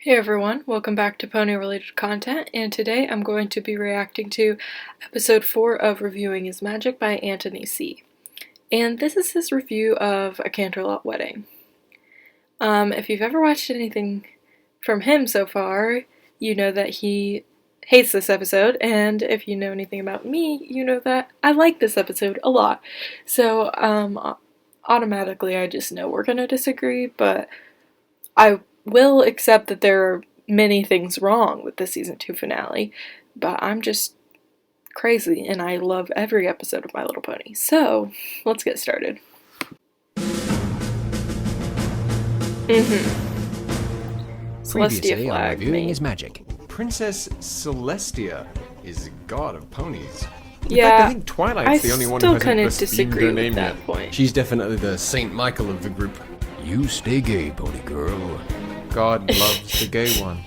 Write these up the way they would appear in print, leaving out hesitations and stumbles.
Hey everyone, welcome back to Pony related content, and today I'm going to be reacting to episode 4 of Reviewing is Magic by Anthony C. And this is his review of A Canterlot Wedding. If you've ever watched anything from him so far, you know that he hates this episode, and if you know anything about me, you know that I like this episode a lot. So, automatically I just know we're gonna disagree, but I will accept that there are many things wrong with the season 2 finale, but I'm just crazy and I love every episode of My Little Pony. So, let's get started. Celestia flag Reviewing is Magic. Princess Celestia is god of ponies. In Yeah, fact, I think Twilight's the only one who still hasn't kind of blasphemed disagree her with name that yet. point. She's definitely the Saint Michael of the group. You stay gay, pony girl. God loves the gay one.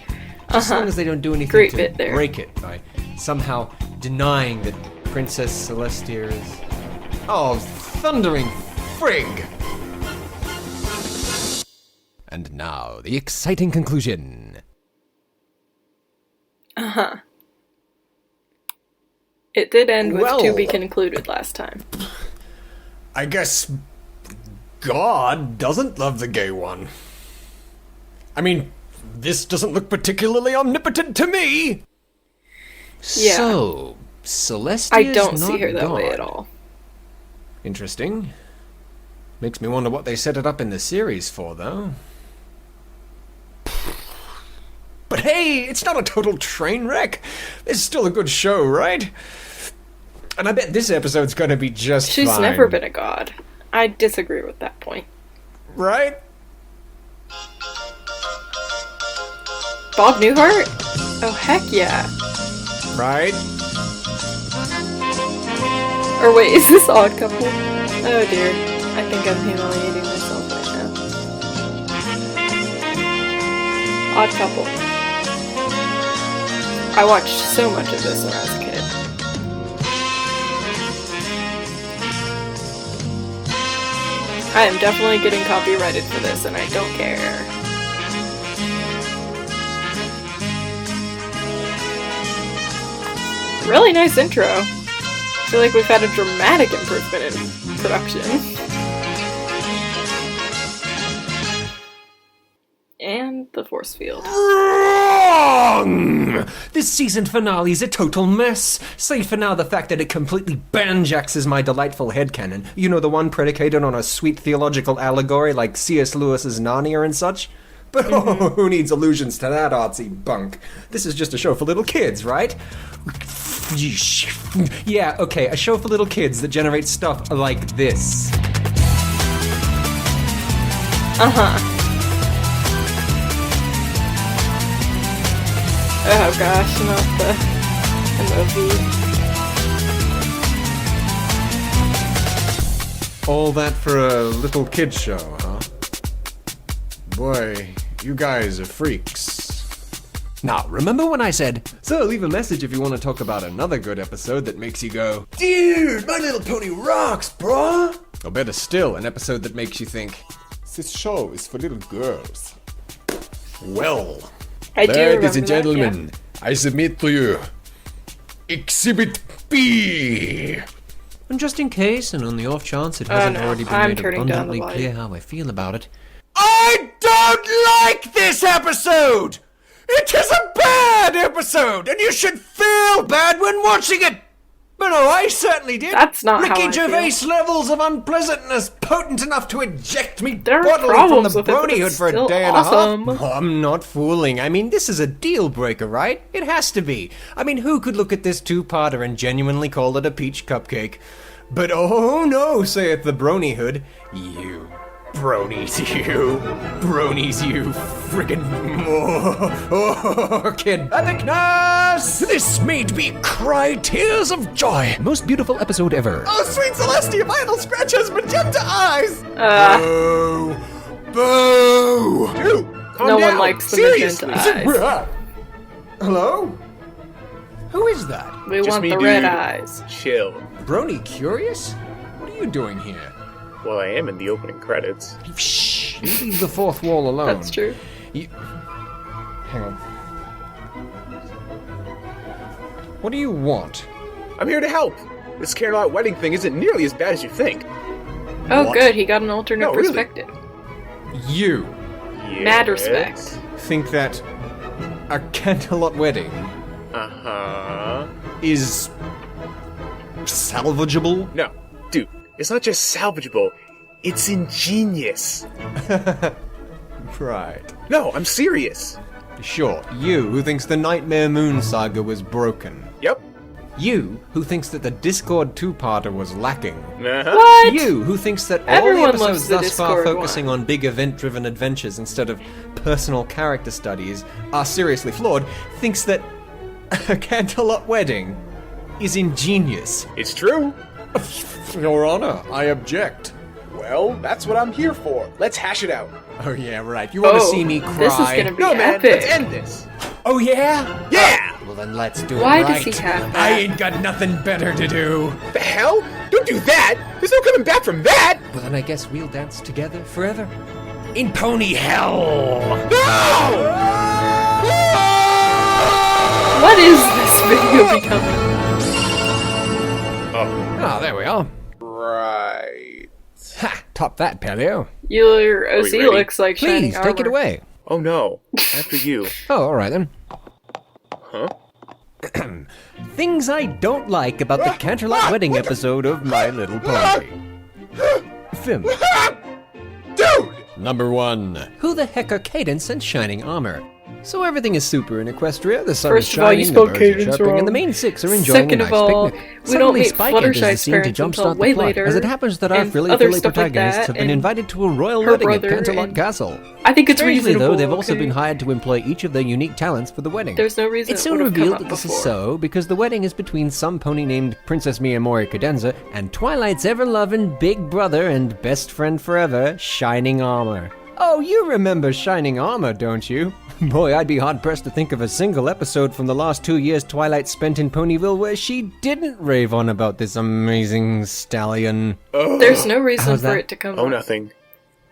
Just as long as they don't do anything Great to bit there. break it by somehow denying that Princess Celestia is... Oh, thundering frig! And now, the exciting conclusion. It did end with Well- to be concluded last time. I guess God doesn't love the gay one. I mean, this doesn't look particularly omnipotent to me. Yeah. So, Celestia's I don't not see her that way God. at all. Interesting. Makes me wonder what they set it up in the series for, though. But hey, it's not a total train wreck. It's still a good show, right? And I bet this episode's gonna be just She's fine. never been a god. I disagree with that point. Right? Bob Newhart? Oh, heck yeah. Right? Or wait, is this Odd Couple? Oh dear. I think I'm humiliating myself right now. Odd Couple. I watched so much of this when I was a kid. I am definitely getting copyrighted for this and I don't care. Really nice intro. I feel like we've had a dramatic improvement in production. And the force field. Wrong! This season finale is a total mess, save for now the fact that it completely banjaxes my delightful headcanon. You know, the one predicated on a sweet theological allegory like C.S. Lewis's Narnia and such? But oh, who needs allusions to that artsy bunk? This is just a show for little kids, right? Yeah, okay, a show for little kids that generates stuff like this. Oh gosh, not the MOV. All that for a little kid show, huh? Boy, you guys are freaks. Now, remember when I said, So leave a message if you want to talk about another good episode that makes you go, Dude, My Little Pony rocks, brah? or better still, an episode that makes you think, this show is for little girls. Well, I do remember ladies and that, gentlemen, I submit to you, Exhibit B. And just in case, and on the off chance it Oh, hasn't no, already been I'm made turning down the abundantly volume. clear how I feel about it, I don't like this episode! It is a bad episode, and you should feel bad when watching it! But no, I certainly did. That's not how Ricky I feel. Gervais levels of unpleasantness potent enough to eject me There are bodily from problems the with it, but bronyhood it's for a still day awesome. and a half. I'm not fooling. I mean, this is a deal breaker, right? It has to be. I mean, who could look at this two-parter and genuinely call it a peach cupcake? But oh no, saith the bronyhood. You bronies, you. Bronies, you friggin' orchid epicness! This made me cry tears of joy. most beautiful episode ever. Oh, sweet Celestia, my little scratch has magenta eyes! Boo! Boo! Dude, calm No one down. likes the Seriously. magenta eyes. Hello? Who is that? We Just want me, the red dude. eyes. Chill. Brony Curious? What are you doing here? Well, I am in the opening credits. Shh! You leave the fourth wall alone. That's true. You... hang on. What do you want? I'm here to help. This Carolot wedding thing isn't nearly as bad as you think. Oh, What? good. He got an alternate No, really. perspective. You Mad respect. think that a Canterlot wedding Uh-huh. is salvageable? No, dude, it's not just salvageable. It's ingenious. Right. No, I'm serious. Sure, you who thinks the Nightmare Moon saga was broken. Yep. You who thinks that the Discord two-parter was lacking. Uh-huh. What? You who thinks that all the Everyone episodes loves the thus far Discord focusing one. on big event-driven adventures instead of personal character studies are seriously flawed, thinks that a Canterlot wedding is ingenious. It's true. Your Honor, I object. Well, that's what I'm here for. Let's hash it out. Oh yeah, right. You want to Oh, see me cry? this is gonna be No, man, epic. let's end this. Oh yeah? Yeah! Well then let's do Why it does right. he have I that? ain't got nothing better to do. The hell? Don't do that! There's no coming back from that! Well then I guess we'll dance together forever. In pony hell! No! What is this video becoming? Ah, there we are. Right. Ha! Top that, Pelio. Your we OC ready? looks like shining Please, take it armor. away. Oh no. After you. Oh, alright then. Huh? Things I don't like about the Canterlot wedding episode of My Little Pony. Film. Dude! Number 1. Who the heck are Cadence and Shining Armor? So everything is super in Equestria, the sun First is of all, you shining, the spelled birds are Cadence chirping, wrong. and the main six are enjoying Second a of nice all, picnic. we don't Suddenly, meet Spike enters the Fluttershy's scene to parents until jumpstart way the plot, later, as it happens that our and frilly other filly stuff like protagonists that, have been and invited to a royal her wedding at brother, Canterlot and Castle. I think it's Strangely, reasonable. though, they've also okay? been hired to employ each of their unique talents for the wedding. There's no reason It's it soon would have come revealed up that this before. is so because the wedding is between some pony named Princess Miyamori Cadenza and Twilight's ever-loving big brother and best friend forever, Shining Armor. Oh, you remember Shining Armor, don't you? Boy, I'd be hard-pressed to think of a single episode from the last 2 years Twilight spent in Ponyville where she didn't rave on about this amazing stallion. There's no reason How's for that? it to come Oh, up. nothing.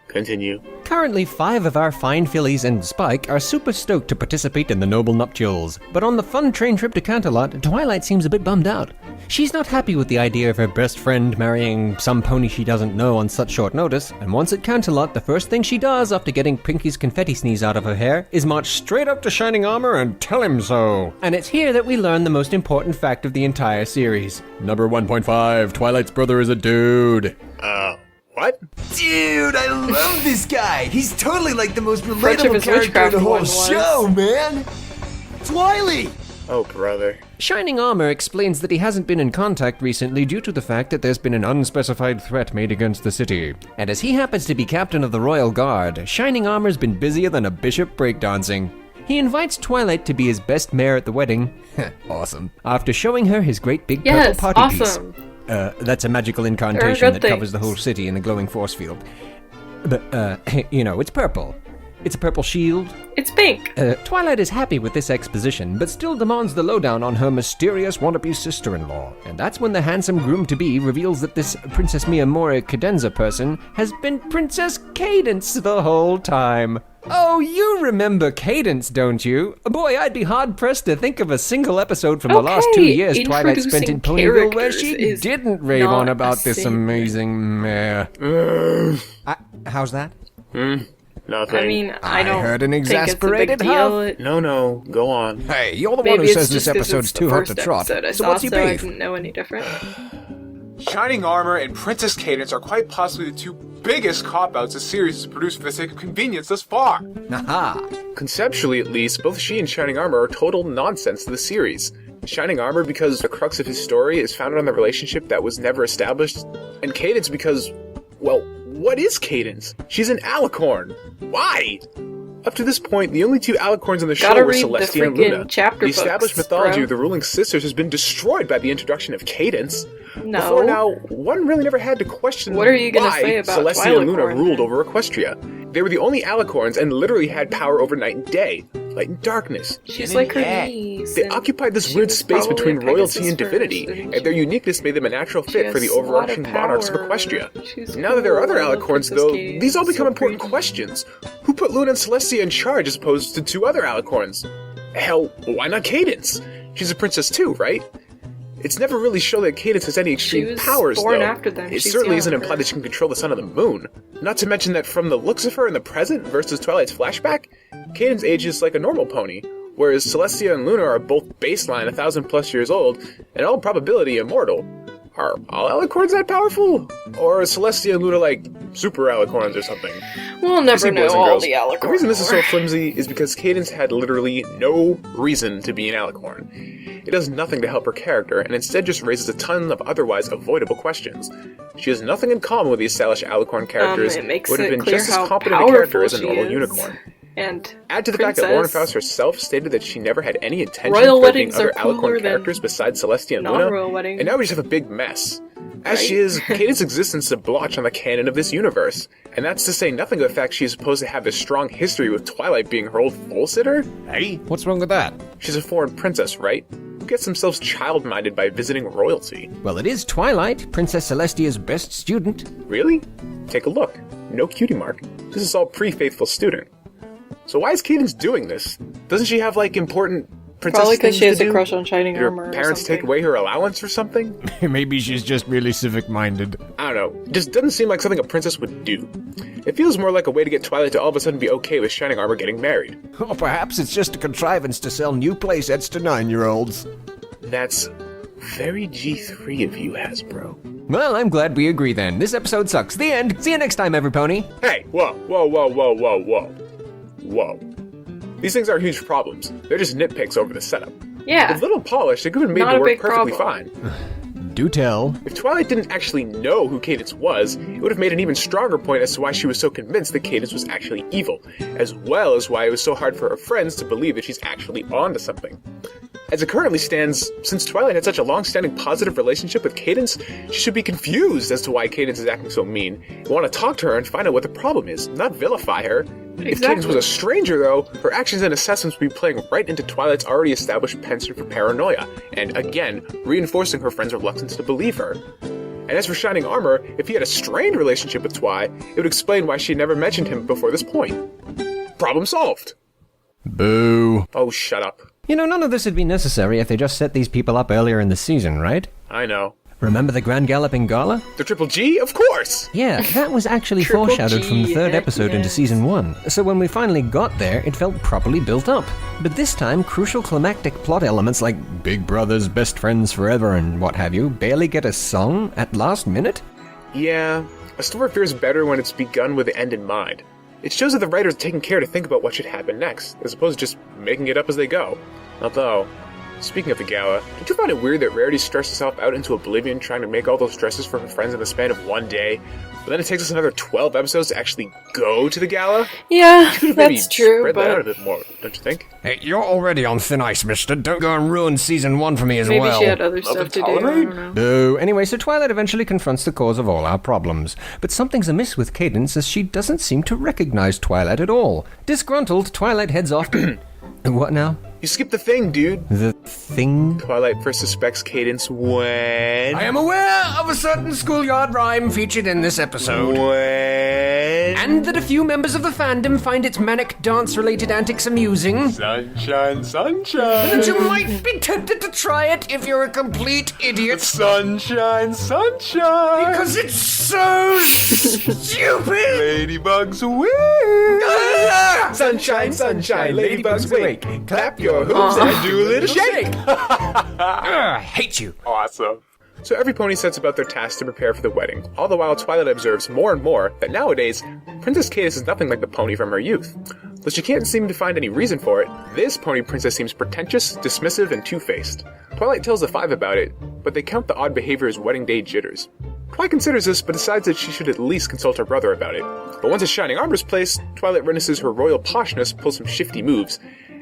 Continue. Currently, 5 of our fine fillies and Spike are super stoked to participate in the noble nuptials. But on the fun train trip to Canterlot, Twilight seems a bit bummed out. She's not happy with the idea of her best friend marrying some pony she doesn't know on such short notice, and once at Canterlot, the first thing she does after getting Pinky's confetti sneeze out of her hair is march straight up to Shining Armor and tell him so. And it's here that we learn the most important fact of the entire series. Number 1.5, Twilight's brother is a dude. What? Dude, I love this guy. He's totally like the most Friendship relatable is character in Witchcraft the whole one was. show, man. Twily! Oh, brother. Shining Armor explains that he hasn't been in contact recently due to the fact that there's been an unspecified threat made against the city. And as he happens to be captain of the Royal Guard, Shining Armor's been busier than a bishop breakdancing. He invites Twilight to be his best mare at the wedding. Awesome. After showing her his great big Yes, purple party awesome. piece. That's a magical incantation good that covers the things. whole city in a glowing force field. But, it's purple. It's a purple shield. It's pink. Twilight is happy with this exposition, but still demands the lowdown on her mysterious wannabe sister-in-law. And that's when the handsome groom-to-be reveals that this Princess Miyamori Cadenza person has been Princess Cadence the whole time. Oh, you remember Cadence, don't you? Boy, I'd be hard-pressed to think of a single episode from the last 2 Okay, years Twilight spent in introducing Ponyville where characters she is didn't rave on not about a this sin. amazing mare. How's that? Nothing. I mean, I don't heard an think it's a exasperated big deal. huff. It- No, go on. Hey, you're the one Maybe who it's says just this 'cause episode's it's the too hot first to trot. episode I So saw, what's your so I beef? didn't know any different. Shining Armor and Princess Cadence are quite possibly the two biggest cop-outs the series has produced for the sake of convenience thus far. Aha! Conceptually, at least, both she and Shining Armor are total nonsense to the series. Shining Armor because the crux of his story is founded on the relationship that was never established, and Cadence because, well, what is Cadence? She's an alicorn. Why? Up to this point, the only two alicorns on the show Gotta were read the Celestia and freaking Luna. chapter The established books, mythology bro. of the ruling sisters has been destroyed by the introduction of Cadence. No. Before now, one really never had to question What are you gonna why say about Celestia and Luna Twilight ruled then? over Equestria. They were the only alicorns and literally had power over night and day, light and darkness. She's yin like her and yang. niece. They and occupied this she weird was space probably between a royalty Pegasus and divinity, first, and their uniqueness made them a natural she fit for the has a lot of overarching monarchs of power. Equestria. She's Now that there are cool. other I love alicorns, Princess though, Cadence. these all It's become so important pretty. questions. Who put Luna and Celestia in charge as opposed to two other alicorns? Hell, why not Cadence? She's a princess too, right? It's never really shown that Cadence has any extreme was powers, born though. after them. It She's certainly isn't younger. implied that she can control the sun and the moon. Not to mention that from the looks of her in the present versus Twilight's flashback, Cadence ages like a normal pony, whereas Celestia and Luna are both baseline 1,000+ years old, and in all probability immortal. Are all alicorns that powerful? Or are Celestia and Luna like super alicorns or something? We'll never See, know boys and all girls, the alicorns. the reason this is so flimsy is because Cadence had literally no reason to be an alicorn. It does nothing to help her character, and instead just raises a ton of otherwise avoidable questions. She has nothing in common with the established alicorn characters, it makes would have it been clear just as how competent a character as a powerful normal she is. unicorn. And Add to the fact that Lauren Princess. Faust herself stated that she never had any intention Royal of raping weddings other are cooler alicorn than characters besides Celestia and Luna, non-royal weddings. and now we just have a big mess. As Right? she is, Cadence's existence is a blotch on the canon of this universe, and that's to say nothing of the fact she is supposed to have this strong history with Twilight being her old foal-sitter. Hey, what's wrong with that? She's a foreign princess, right? Who gets themselves child-minded by visiting royalty? Well, it is Twilight, Princess Celestia's best student. Really? Take a look. No cutie mark. This is all pre-faithful student. So why is Cadence doing this? Doesn't she have, like, important princess Probably because things she has to a do? crush on Shining Did her Armor. or parents take something. away her allowance or something? Maybe she's just really civic-minded. I don't know. It just doesn't seem like something a princess would do. It feels more like a way to get Twilight to all of a sudden be okay with Shining Armor getting married. Or perhaps it's just a contrivance to sell new playsets to 9-year-olds. That's very G3 of you, Hasbro. Well, I'm glad we agree then. This episode sucks. The end. See you next time, every pony. Hey, whoa, whoa, whoa, whoa, whoa, whoa. Whoa. These things aren't huge problems. They're just nitpicks over the setup. Yeah. With little polish, they could have been made Not to a work big perfectly problem. fine. Do tell. If Twilight didn't actually know who Cadence was, it would have made an even stronger point as to why she was so convinced that Cadence was actually evil, as well as why it was so hard for her friends to believe that she's actually onto something. As it currently stands, since Twilight had such a long-standing positive relationship with Cadence, she should be confused as to why Cadence is acting so mean, and want to talk to her and find out what the problem is, not vilify her. If Cadence was a stranger, though, her actions and assessments would be playing right into Twilight's already established penchant for paranoia, and again, reinforcing her friend's reluctance to believe her. And as for Shining Armor, if he had a strained relationship with Twi, it would explain why she had never mentioned him before this point. Problem solved! Boo. Oh, shut up. You know, none of this would be necessary if they just set these people up earlier in the season, right? I know. Remember the Grand Galloping Gala? The Triple G? Of course! Yeah, that was actually Triple foreshadowed from the G, third heck episode into yes. season 1. So when we finally got there, it felt properly built up. But this time, crucial climactic plot elements like Big Brothers, Best Friends Forever, and what have you, barely get a song at last minute? Yeah, a story feels better when it's begun with the end in mind. It shows that the writers are taking care to think about what should happen next, as opposed to just making it up as they go. Although, speaking of the gala, don't you find it weird that Rarity stressed herself out into oblivion trying to make all those dresses for her friends in the span of one day, but then it takes us another 12 episodes to actually go to the gala? Yeah, Could have maybe that's true, spread that out a but bit more, don't you think? Hey, you're already on thin ice, mister. Don't go and ruin season 1 for me as maybe well. she had other stuff to do. I tolerate? don't know. No. Anyway, so Twilight eventually confronts the cause of all our problems. But something's amiss with Cadence as she doesn't seem to recognize Twilight at all. Disgruntled, Twilight heads off to... What now? You skipped the thing, dude! The thing? Twilight first suspects Cadence when... I am aware of a certain schoolyard rhyme featured in this episode. When... And that a few members of the fandom find its manic dance-related antics amusing. Sunshine, sunshine. That you might be tempted to try it if you're a complete idiot. Sunshine, sunshine. Because it's so stupid! Ladybugs away. Sunshine, sunshine, ladybugs wake. Clap your hooves and do a little shake. Hate you. Awesome. So every pony sets about their task to prepare for the wedding, all the while Twilight observes more and more that nowadays, Princess Cadence is nothing like the pony from her youth. Though she can't seem to find any reason for it, this pony princess seems pretentious, dismissive, and two-faced. Twilight tells the Five about it, but they count the odd behavior as wedding day jitters. Twilight considers this, but decides that she should at least consult her brother about it. But once a Shining Armor's placed, Twilight witnesses her royal poshness pull some shifty moves,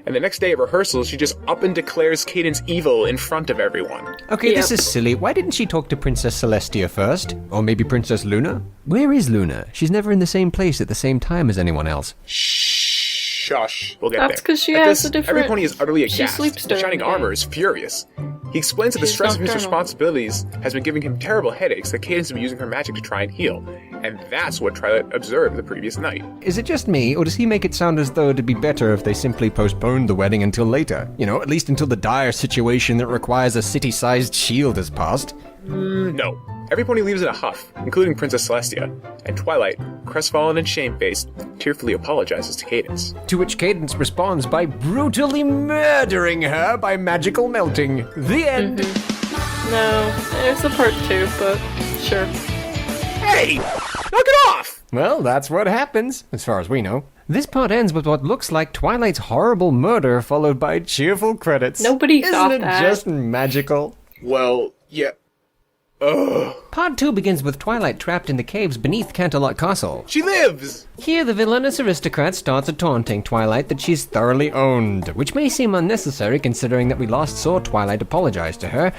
And the next day at rehearsals, she just up and declares Cadence evil in front of everyone. Okay, this Yep. is silly. Why didn't she talk to Princess Celestia first? Or maybe Princess Luna? Where is Luna? She's never in the same place at the same time as anyone else. Shush. We'll get That's there. 'cause she At has this, a different- Every pony is utterly she aghast. sleeps The during Shining the Armor day. is furious. He explains that the She's stress of his nocturnal. responsibilities has been giving him terrible headaches that Cadence has been using her magic to try and heal. And that's what Twilight observed the previous night. Is it just me, or does he make it sound as though it'd be better if they simply postponed the wedding until later? You know, at least until the dire situation that requires a city-sized shield has passed? No. Every pony leaves in a huff, including Princess Celestia, and Twilight, crestfallen and shamefaced, tearfully apologizes to Cadence. To which Cadence responds by brutally murdering her by magical melting. The end. No, there's a part 2, but sure. Hey! Knock it off! Well, that's what happens, as far as we know. This part ends with what looks like Twilight's horrible murder, followed by cheerful credits. Nobody thought Isn't it that. just magical? Well, yeah. Ugh. Part 2 begins with Twilight trapped in the caves beneath Canterlot Castle. She lives! Here, the villainous aristocrat starts taunting Twilight that she's thoroughly owned, which may seem unnecessary considering that we last saw Twilight apologize to her.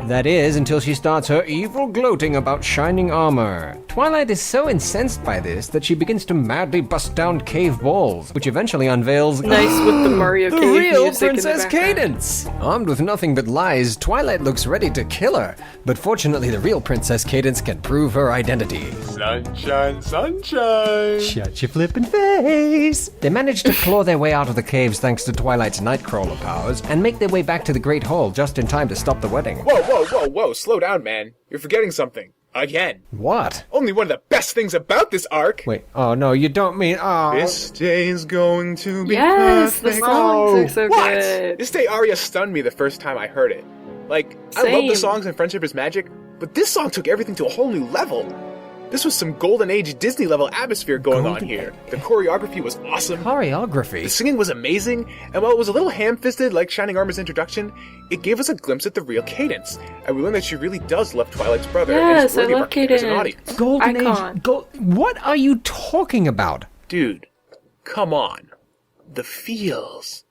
That is, until she starts her evil gloating about shining armor. Twilight is so incensed by this that she begins to madly bust down cave walls, which eventually unveils Nice with the Mario the Cave real music in the Princess background. Cadence! Armed with nothing but lies, Twilight looks ready to kill her, but fortunately the real Princess Cadence can prove her identity. Sunshine, sunshine. Shut your flippin' face! They manage to claw their way out of the caves thanks to Twilight's Nightcrawler powers, and make their way back to the Great Hall just in time to stop the wedding. Whoa, slow down, man. You're forgetting something. Again. What? Only one of the best things about this arc. Wait, oh no, you don't mean, oh. This day is going to be Yes, the perfect. songs are so What? good. This day aria stunned me the first time I heard it. Like, I love the Same. songs and Friendship is Magic, but this song took everything to a whole new level. This was some golden age Disney level atmosphere going on here. The choreography was awesome. The Choreography? singing was amazing, and while it was a little ham-fisted like Shining Armor's introduction, it gave us a glimpse at the real Cadence, and we learned that she really does love Twilight's brother and Yes, is I worthy of love our care as an Cadence. audience. Golden Icon. Age. What are you talking about? Dude, come on. The feels.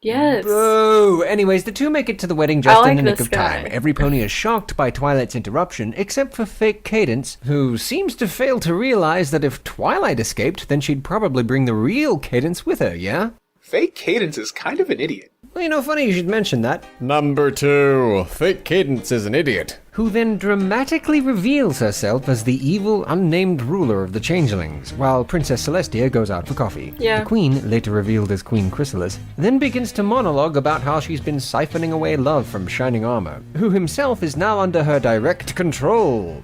Yes. Oh, anyways, the two make it to the wedding just I in the like nick this of time. guy. Every pony is shocked by Twilight's interruption, except for fake Cadence, who seems to fail to realize that if Twilight escaped, then she'd probably bring the real Cadence with her, yeah? Fake Cadence is kind of an idiot. Well, you know, funny you should mention that. Number 2. Fake Cadence is an idiot. Who then dramatically reveals herself as the evil, unnamed ruler of the Changelings, while Princess Celestia goes out for coffee. Yeah. The Queen, later revealed as Queen Chrysalis, then begins to monologue about how she's been siphoning away love from Shining Armor, who himself is now under her direct control,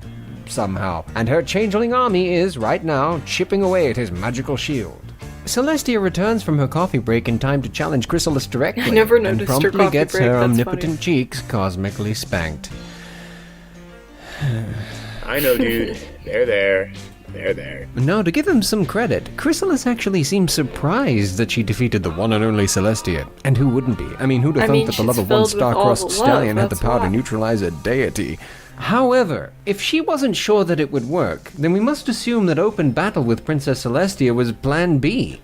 somehow, and her Changeling army is, right now, chipping away at his magical shield. Celestia returns from her coffee break in time to challenge Chrysalis directly, I never and noticed her promptly coffee gets break, her that's omnipotent funny. cheeks cosmically spanked. I know, dude. They're there. They're there. Now, to give him some credit, Chrysalis actually seems surprised that she defeated the one and only Celestia. And who wouldn't be? I mean, who'd have I thought mean, that the she's level 1 filled with all star-crossed the love, stallion had the that's power to why. neutralize a deity? However, if she wasn't sure that it would work, then we must assume that open battle with Princess Celestia was Plan B.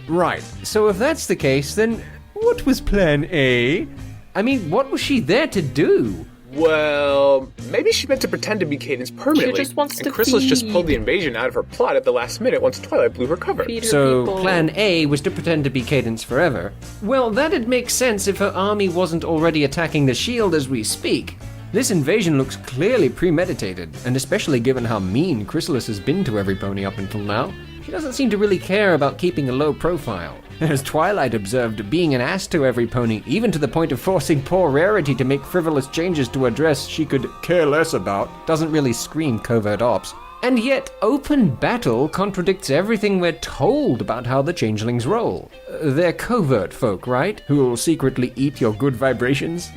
Right, so if that's the case, then what was Plan A? I mean, what was she there to do? Well, maybe she meant to pretend to be Cadence permanently. just wants and to Chrysalis just feed. pulled the invasion out of her plot at the last minute once Twilight blew her cover. Feed her So, people. plan A was to pretend to be Cadence forever. Well, that'd make sense if her army wasn't already attacking the shield as we speak. This invasion looks clearly premeditated, and especially given how mean Chrysalis has been to every pony up until now. She doesn't seem to really care about keeping a low profile. As Twilight observed, being an ass to every pony, even to the point of forcing poor Rarity to make frivolous changes to a dress she could care less about, doesn't really scream covert ops. And yet, open battle contradicts everything we're told about how the changelings roll. They're covert folk, right? Who'll secretly eat your good vibrations?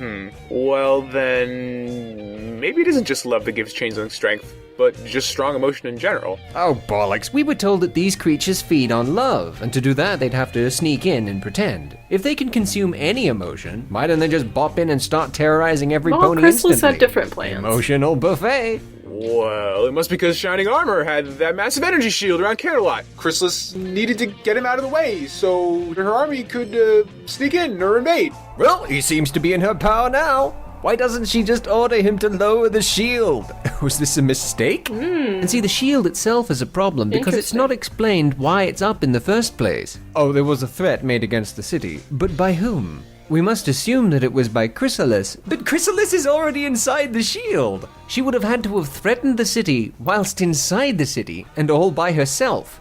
Well, then maybe it isn't just love that gives changeling strength, but just strong emotion in general. Oh, bollocks. We were told that these creatures feed on love, and to do that, they'd have to sneak in and pretend. If they can consume any emotion, why don't they just bop in and start terrorizing every Well, pony Chrysalis instantly? had different plans. Emotional buffet. Well, it must be because Shining Armor had that massive energy shield around Canterlot. Chrysalis needed to get him out of the way so her army could sneak in or invade. Well, he seems to be in her power now. Why doesn't she just order him to lower the shield? Was this a mistake? And see, the shield itself is a problem because it's not explained why it's up in the first place. Oh, there was a threat made against the city, but by whom? We must assume that it was by Chrysalis, but Chrysalis is already inside the shield. She would have had to have threatened the city whilst inside the city and all by herself.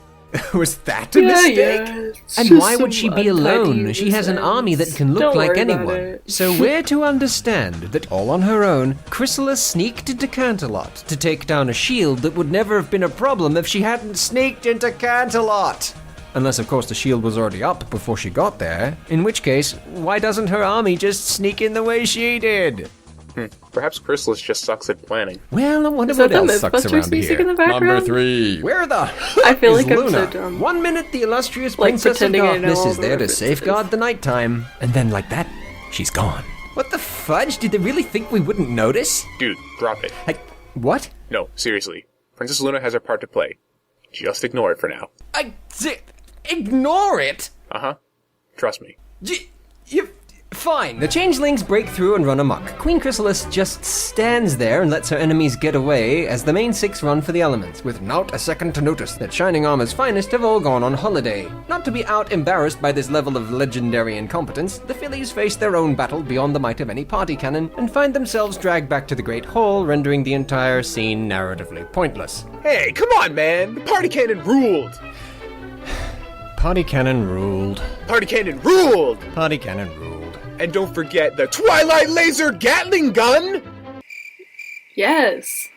Was that a mistake? And why would she be alone? She has an army that can look like anyone. So we're to understand that all on her own, Chrysalis sneaked into Canterlot to take down a shield that would never have been a problem if she hadn't sneaked into Canterlot. Unless, of course, the shield was already up before she got there. In which case, why doesn't her army just sneak in the way she did? Perhaps Chrysalis just sucks at planning. Well, I wonder Is what that the else sucks Mythbusters around music here. in the background? 3. Where the I feel is like I'm Luna? so dumb. 1 minute, the illustrious Like, Princess of pretending I know Darkness all is the there to references. safeguard the nighttime. And then, like that, she's gone. What the fudge? Did they really think we wouldn't notice? Dude, drop it. Like, what? No, seriously. Princess Luna has her part to play. Just ignore it for now. Ignore it? Uh-huh. Trust me. Fine. The changelings break through and run amok. Queen Chrysalis just stands there and lets her enemies get away as the main 6 run for the elements, with not a second to notice that Shining Armor's finest have all gone on holiday. Not to be out-embarrassed by this level of legendary incompetence, the fillies face their own battle beyond the might of any party cannon and find themselves dragged back to the Great Hall, rendering the entire scene narratively pointless. Hey, come on, man! The party cannon ruled! Party cannon ruled. Party cannon ruled! Party cannon ruled. And don't forget the Twilight Laser Gatling Gun! Yes.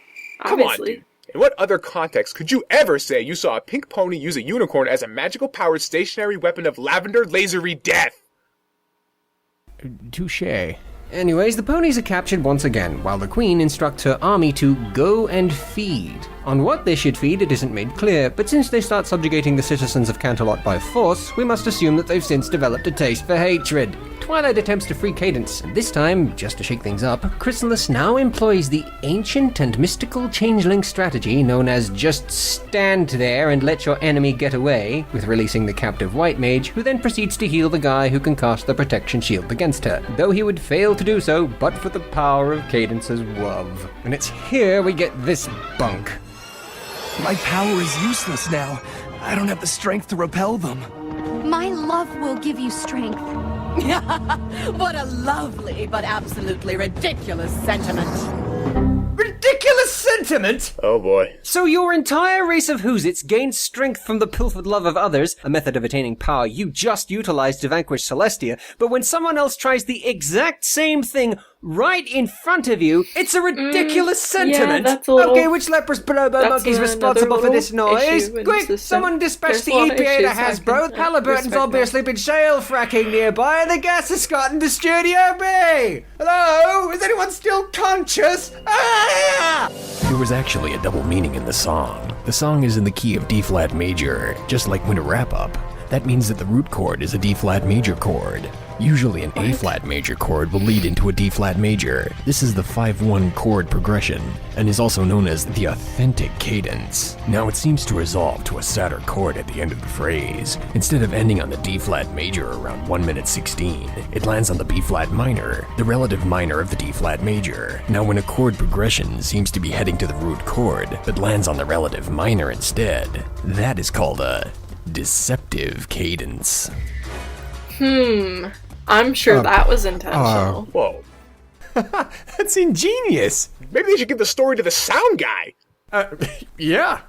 Come on, Obviously. dude. In what other context could you ever say you saw a pink pony use a unicorn as a magical-powered stationary weapon of lavender lasery death? Touché. Anyways, the ponies are captured once again, while the queen instructs her army to go and feed. On what they should feed, it isn't made clear, but since they start subjugating the citizens of Canterlot by force, we must assume that they've since developed a taste for hatred. Twilight attempts to free Cadence, and this time, just to shake things up, Chrysalis now employs the ancient and mystical changeling strategy known as just stand there and let your enemy get away, with releasing the captive white mage, who then proceeds to heal the guy who can cast the protection shield against her, though he would fail to do so but for the power of Cadence's love. And it's here we get this bunk. My power is useless now. I don't have the strength to repel them. My love will give you strength. What a lovely but absolutely ridiculous sentiment. Ridiculous sentiment! Oh boy. So your entire race of Whoozits gains strength from the pilfered love of others, a method of attaining power you just utilized to vanquish Celestia, but when someone else tries the exact same thing right in front of you, it's a ridiculous sentiment. that's a little- Okay, which leprous bonobo that's monkey's another responsible for this little noise? issue in Quick, the someone system. dispatch There's the a lot of EPA to issues I Hasbro. can Halliburton's respect obviously been shale fracking nearby and the gas has gotten to Studio B. Hello? Is anyone still conscious? Ah! There was actually a double meaning in the song. The song is in the key of D flat major, just like Winter Wrap Up. That means that the root chord is a D flat major chord. Usually an A flat major chord will lead into a D flat major. This is the 5-1 chord progression, and is also known as the authentic cadence. Now it seems to resolve to a sadder chord at the end of the phrase. Instead of ending on the D flat major around 1 minute 16, it lands on the B flat minor, the relative minor of the D flat major. Now when a chord progression seems to be heading to the root chord, but lands on the relative minor instead, that is called a deceptive cadence. I'm sure that was intentional. Whoa. That's ingenious. Maybe they should give the story to the sound guy. Yeah.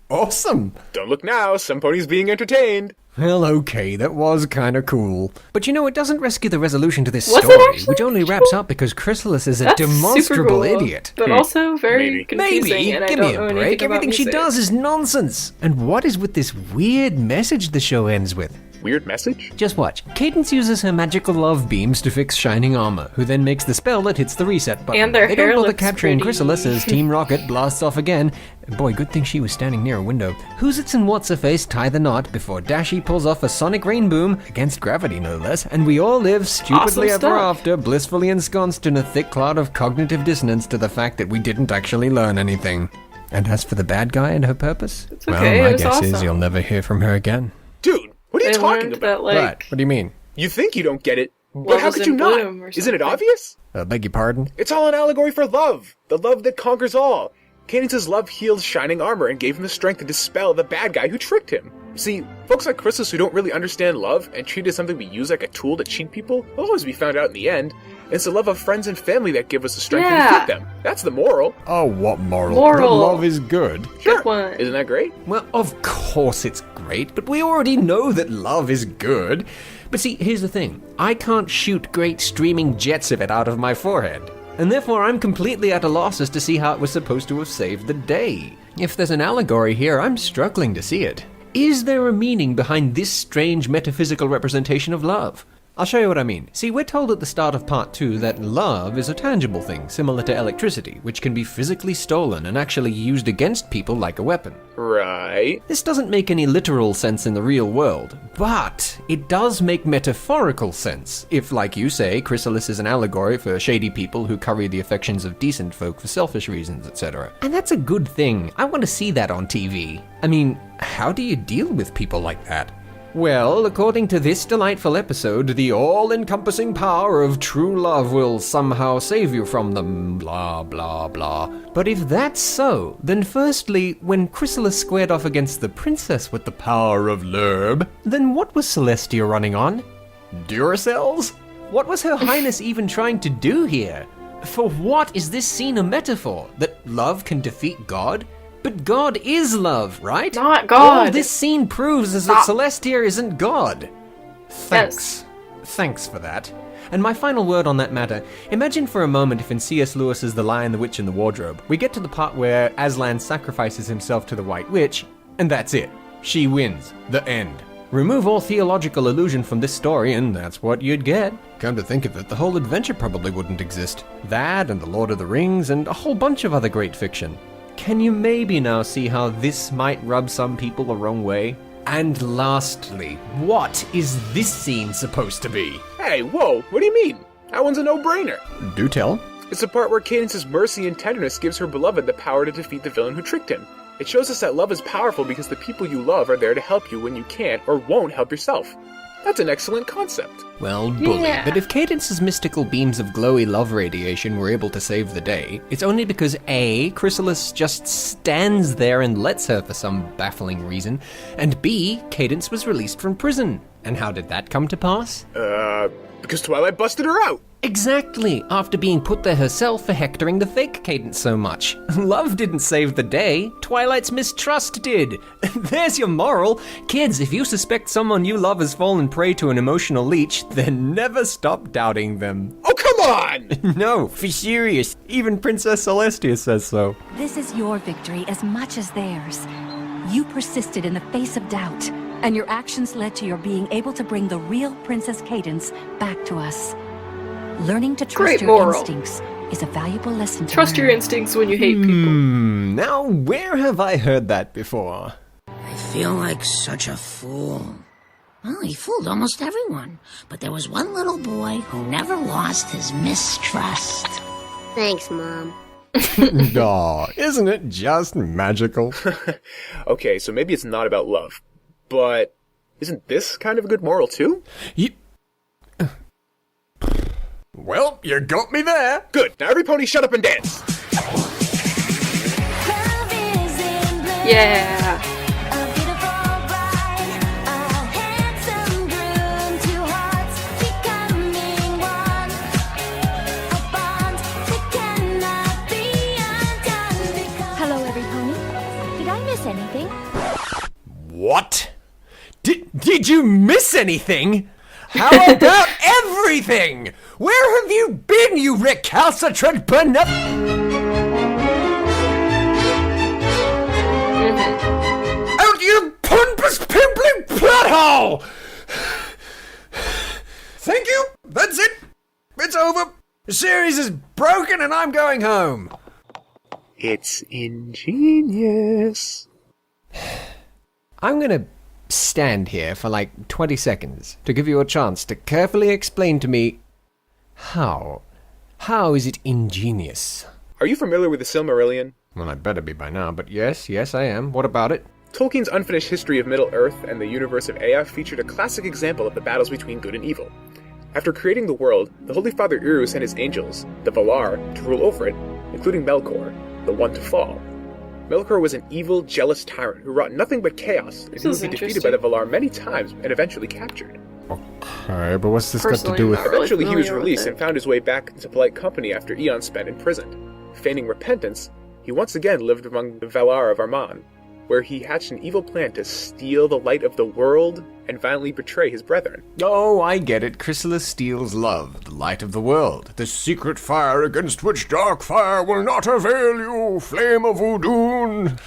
Awesome. Don't look now, some pony's being entertained. Well, okay, that was kinda cool. But you know, it doesn't rescue the resolution to this Was it story, actually which only wraps up because Chrysalis is a That's super demonstrable cool, idiot. but also very Maybe. confusing. Maybe, and I give don't me know a anything break. about Everything she music. does is nonsense. And what is with this weird message the show ends with? weird message? Just watch. Cadence uses her magical love beams to fix Shining Armor, who then makes the spell that hits the reset button. And their they hair don't bother looks capturing pretty. Chrysalis as Team Rocket blasts off again. Boy, good thing she was standing near a window. Whoozits and What's-Her-Face tie the knot before Dashi pulls off a sonic rain boom, against gravity no less, and we all live stupidly Awesome ever stuff. after, blissfully ensconced in a thick cloud of cognitive dissonance to the fact that we didn't actually learn anything. And as for the bad guy and her purpose? It's okay, Well, my it was guess awesome. is you'll never hear from her again. Dude, what are you They talking learned about? that, like, Right. What do you mean? You think you don't get it, but Love how is could in you not? bloom or Isn't it something. obvious? Beg your pardon? It's all an allegory for love. The love that conquers all. Cadence's love healed Shining Armor and gave him the strength to dispel the bad guy who tricked him. See, folks like Chrysalis who don't really understand love and treat it as something we use like a tool to cheat people will always be found out in the end. It's the love of friends and family that give us the strength to Yeah. defeat them. That's the moral. Oh, what moral? Moral. That love is good. Good one. Isn't that great? Well, of course it's great, but we already know that love is good. But see, here's the thing. I can't shoot great streaming jets of it out of my forehead. And therefore I'm completely at a loss as to see how it was supposed to have saved the day. If there's an allegory here, I'm struggling to see it. Is there a meaning behind this strange metaphysical representation of love? I'll show you what I mean. See, we're told at the start of part 2 that love is a tangible thing, similar to electricity, which can be physically stolen and actually used against people like a weapon. Right. This doesn't make any literal sense in the real world, but it does make metaphorical sense if, like you say, Chrysalis is an allegory for shady people who curry the affections of decent folk for selfish reasons, etc. And that's a good thing. I want to see that on TV. I mean, how do you deal with people like that? Well, according to this delightful episode, the all-encompassing power of true love will somehow save you from them, blah blah blah. But if that's so, then firstly, when Chrysalis squared off against the princess with the power of Lerb, then what was Celestia running on? Duracells? What was Her Highness even trying to do here? For what is this scene a metaphor? That love can defeat God? But God is love, right? Not God. All this scene proves is that Celestia isn't God. Thanks. Thanks for that. And my final word on that matter, imagine for a moment if in C.S. Lewis's The Lion, the Witch, and the Wardrobe, we get to the part where Aslan sacrifices himself to the White Witch, and that's it. She wins. The end. Remove all theological illusion from this story, and that's what you'd get. Come to think of it, the whole adventure probably wouldn't exist. That, and The Lord of the Rings, and a whole bunch of other great fiction. Can you maybe now see how this might rub some people the wrong way? And lastly, what is this scene supposed to be? Hey, whoa, what do you mean? That one's a no-brainer. Do tell. It's the part where Cadence's mercy and tenderness gives her beloved the power to defeat the villain who tricked him. It shows us that love is powerful because the people you love are there to help you when you can't or won't help yourself. That's an excellent concept. Well, bully, Yeah. but if Cadence's mystical beams of glowy love radiation were able to save the day, it's only because A, Chrysalis just stands there and lets her for some baffling reason, and B, Cadence was released from prison. And how did that come to pass? Because Twilight busted her out. Exactly, after being put there herself for hectoring the fake Cadence so much. Love didn't save the day, Twilight's mistrust did. There's your moral. Kids, if you suspect someone you love has fallen prey to an emotional leech, then never stop doubting them. Oh, come on! No, for serious. Even Princess Celestia says so. This is your victory as much as theirs. You persisted in the face of doubt, and your actions led to your being able to bring the real Princess Cadence back to us. Learning to trust Great your moral. instincts is a valuable lesson to Trust learn. your instincts when you hate people. Now where have I heard that before? I feel like such a fool. Well, he fooled almost everyone. But there was one little boy who never lost his mistrust. Thanks, Mom. Aw, isn't it just magical? Okay, so maybe it's not about love. But isn't this kind of a good moral too? Well, you got me there. Good, now every pony shut up and dance! Yeah. Hello, every pony. Did I miss anything? What? Did you miss anything? How about everything? Where have you been, you recalcitrant banana? Out you pompous pimply plot hole! Thank you! That's it! It's over! The series is broken and I'm going home! It's ingenious. I'm gonna stand here for like 20 seconds to give you a chance to carefully explain to me how. How is it ingenious? Are you familiar with the Silmarillion? Well, I'd better be by now, but yes, I am. What about it? Tolkien's unfinished history of Middle-earth and the universe of Ea featured a classic example of the battles between good and evil. After creating the world, the Holy Father Eru sent his angels, the Valar, to rule over it, including Melkor, the one to fall. Melkor was an evil, jealous tyrant who wrought nothing but chaos, and who would be defeated by the Valar many times and eventually captured. Okay, but what's this got to do with... Eventually he was released and found his way back into polite company after eons spent imprisoned. Feigning repentance, he once again lived among the Valar of Arman, where he hatched an evil plan to steal the light of the world and violently betray his brethren. Oh, I get it. Chrysalis steals love, the light of the world. The secret fire against which dark fire will not avail you, flame of Udun.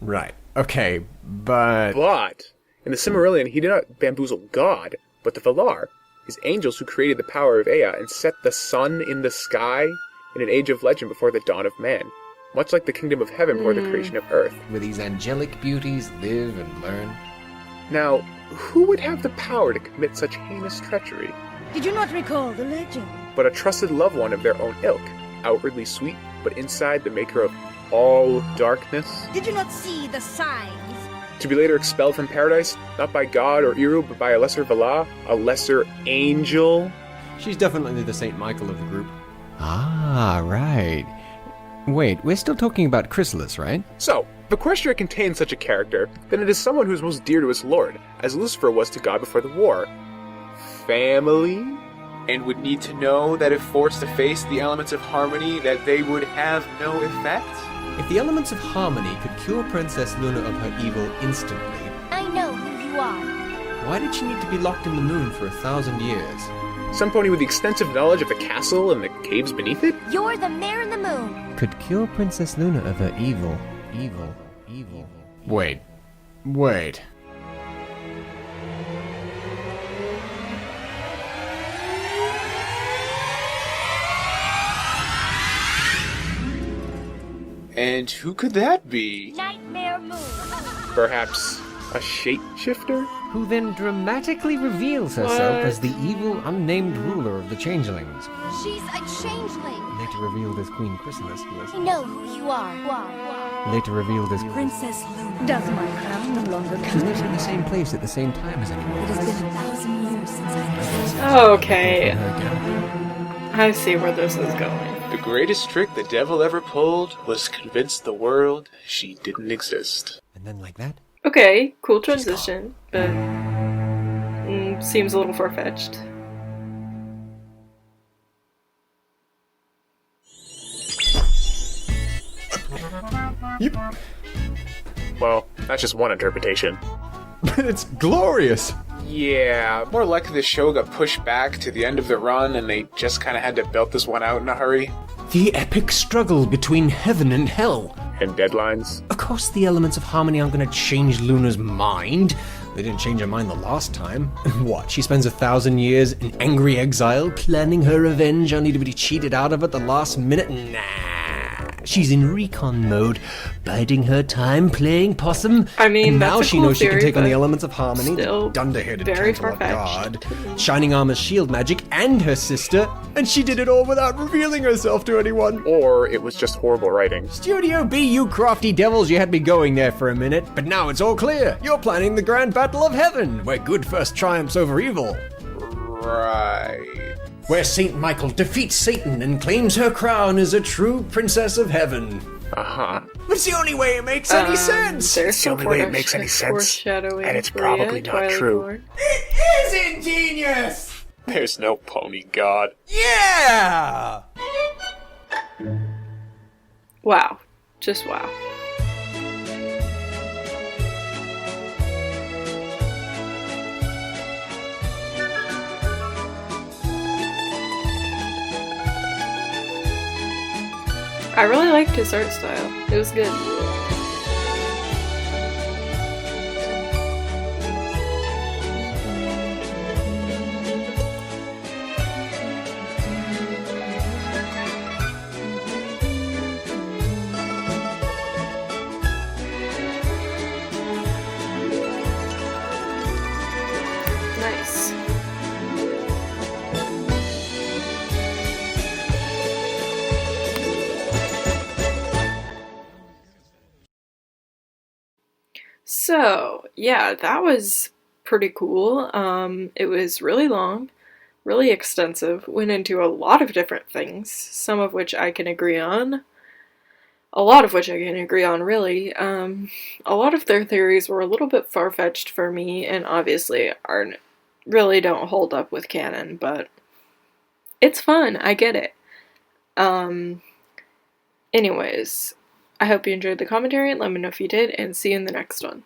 Right. Okay, but... But in the Silmarillion, he did not bamboozle God, but the Valar, his angels who created the power of Ea and set the sun in the sky in an age of legend before the dawn of man, much like the kingdom of heaven before the creation of earth. Where these angelic beauties live and learn. Now, who would have the power to commit such heinous treachery? Did you not recall the legend? But a trusted loved one of their own ilk, outwardly sweet, but inside the maker of all darkness. Did you not see the signs? To be later expelled from paradise, not by God or Eru, but by a lesser Valar, a lesser angel. She's definitely the Saint Michael of the group. Ah, right. Wait, we're still talking about Chrysalis, right? So, if Equestria contains such a character, then it is someone who is most dear to his lord, as Lucifer was to God before the war. Family? And would need to know that if forced to face the elements of harmony, that they would have no effect? If the elements of harmony could cure Princess Luna of her evil instantly... I know who you are. Why did she need to be locked in the moon for 1,000 years? Some pony with the extensive knowledge of the castle and the caves beneath it? You're the mayor in the moon. Could cure Princess Luna of her evil. Wait. And who could that be? Nightmare Moon. Perhaps a shapeshifter? Who then dramatically reveals herself as the evil, unnamed ruler of the changelings. She's a changeling. Later revealed as Queen Chrysalis. I know who you are. Later revealed as Princess Luna. Does my crown no longer She's never in the same place at the same time as anyone. It has been 1,000 years since I Okay. I see where this is going. The greatest trick the devil ever pulled was convince the world she didn't exist. And then like that? Okay, cool transition, but seems a little far-fetched. Yep. Well, that's just one interpretation. But it's glorious! Yeah, more likely the show got pushed back to the end of the run and they just kind of had to belt this one out in a hurry. The epic struggle between heaven and hell. And deadlines? Of course the elements of harmony aren't going to change Luna's mind. They didn't change her mind the last time. What, she spends 1,000 years in angry exile, planning her revenge only to be cheated out of at the last minute? Nah. She's in recon mode, biding her time, playing possum. I mean, and now that's a she cool knows she theory, can take on the but elements of harmony, still the dunderheaded very Canterlot far-fetched. god, Shining Armor's shield magic, and her sister, and she did it all without revealing herself to anyone. Or it was just horrible writing. Studio B, you crafty devils, you had me going there for a minute, but now it's all clear. You're planning the grand battle of heaven, where good first triumphs over evil. Right. Where Saint Michael defeats Satan and claims her crown as a true princess of heaven. Uh-huh. It's the only way it makes any sense. There's It's the only way it makes any sense, foreshadowing and it's for probably you, not Twilight true. Lord. It is ingenious! There's no pony god. Yeah! Wow. Just wow. I really liked his art style. It was good. So, yeah, that was pretty cool. It was really long, really extensive, went into a lot of different things, some of which I can agree on. A lot of which I can agree on, really. A lot of their theories were a little bit far-fetched for me, and obviously really don't hold up with canon, but it's fun, I get it. Anyways, I hope you enjoyed the commentary, let me know if you did, and see you in the next one.